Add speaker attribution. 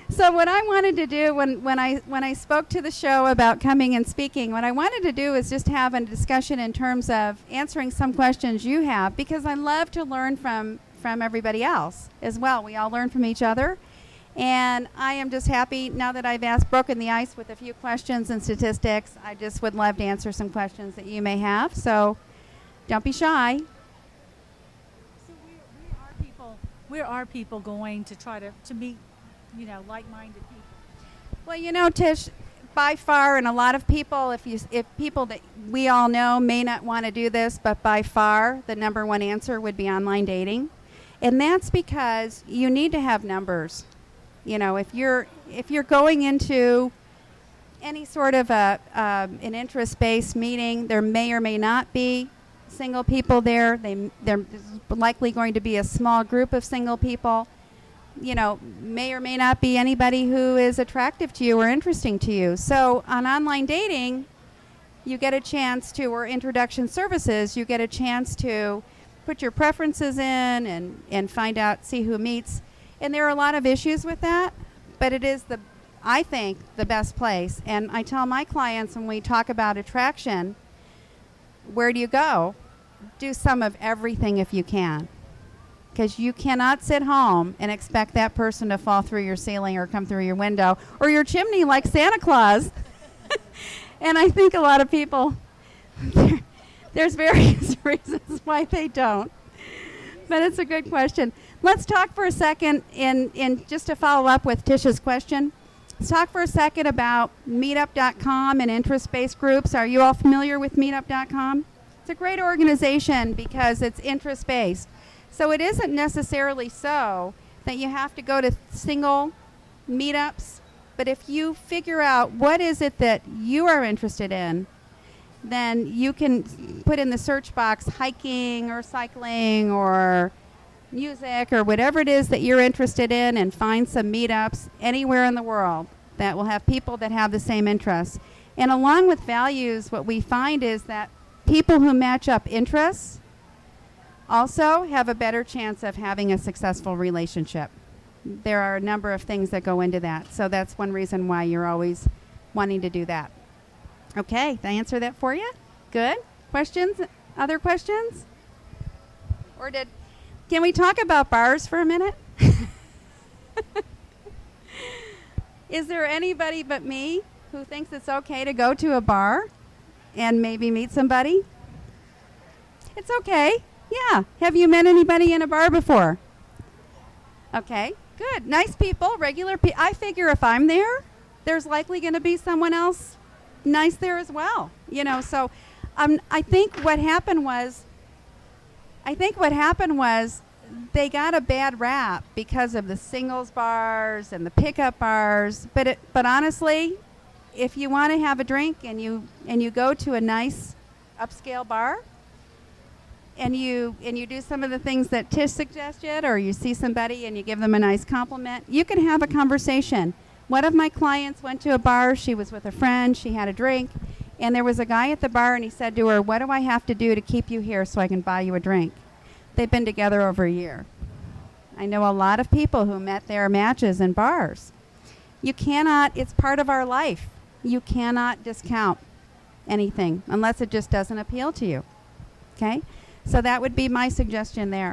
Speaker 1: So what I wanted to do when I spoke to the show about coming and speaking, what I wanted to do is just have a discussion in terms of answering some questions you have, because I love to learn from everybody else as well. We all learn from each other. And I am just happy now that I've broken the ice with a few questions and statistics. I just would love to answer some questions that you may have. So don't be shy.
Speaker 2: So we are people going to try to meet, like-minded people.
Speaker 1: Well, Tish, by far, and a lot of people, if people that we all know may not want to do this, but by far the number one answer would be online dating. And that's because you need to have numbers. If you're going into any sort of an interest-based meeting, there may or may not be single people there. There's likely going to be a small group of single people. May or may not be anybody who is attractive to you or interesting to you. So on online dating, you get a chance to, or introduction services, you get a chance to put your preferences in and find out, see who meets. And there are a lot of issues with that, but it is I think, the best place. And I tell my clients when we talk about attraction, where do you go? Do some of everything if you can. Because you cannot sit home and expect that person to fall through your ceiling or come through your window or your chimney like Santa Claus. And I think a lot of people, there's various reasons why they don't. But it's a good question. Let's talk for a second, in just to follow up with Tish's question. Let's talk for a second about meetup.com and interest-based groups. Are you all familiar with meetup.com? It's a great organization because it's interest-based. So it isn't necessarily so that you have to go to single meetups, but if you figure out what is it that you are interested in, then you can put in the search box hiking or cycling or music or whatever it is that you're interested in, and find some meetups anywhere in the world that will have people that have the same interests. And along with values, what we find is that people who match up interests also have a better chance of having a successful relationship. There are a number of things that go into that. So that's one reason why you're always wanting to do that. Okay, did I answer that for you? Good. Questions? Other questions? Can we talk about bars for a minute? Is there anybody but me who thinks it's okay to go to a bar and maybe meet somebody? It's okay. Yeah. Have you met anybody in a bar before? Okay. Good. Nice people, regular people. I figure if I'm there, there's likely going to be someone else nice there as well. So I think what happened was they got a bad rap because of the singles bars and the pickup bars. But honestly, if you want to have a drink and you go to a nice upscale bar and you do some of the things that Tish suggested, or you see somebody and you give them a nice compliment, you can have a conversation. One of my clients went to a bar. She was with a friend. She had a drink. And there was a guy at the bar, and he said to her, "What do I have to do to keep you here so I can buy you a drink?" They've been together over a year. I know a lot of people who met their matches in bars. It's part of our life. You cannot discount anything unless it just doesn't appeal to you. Okay? So that would be my suggestion there.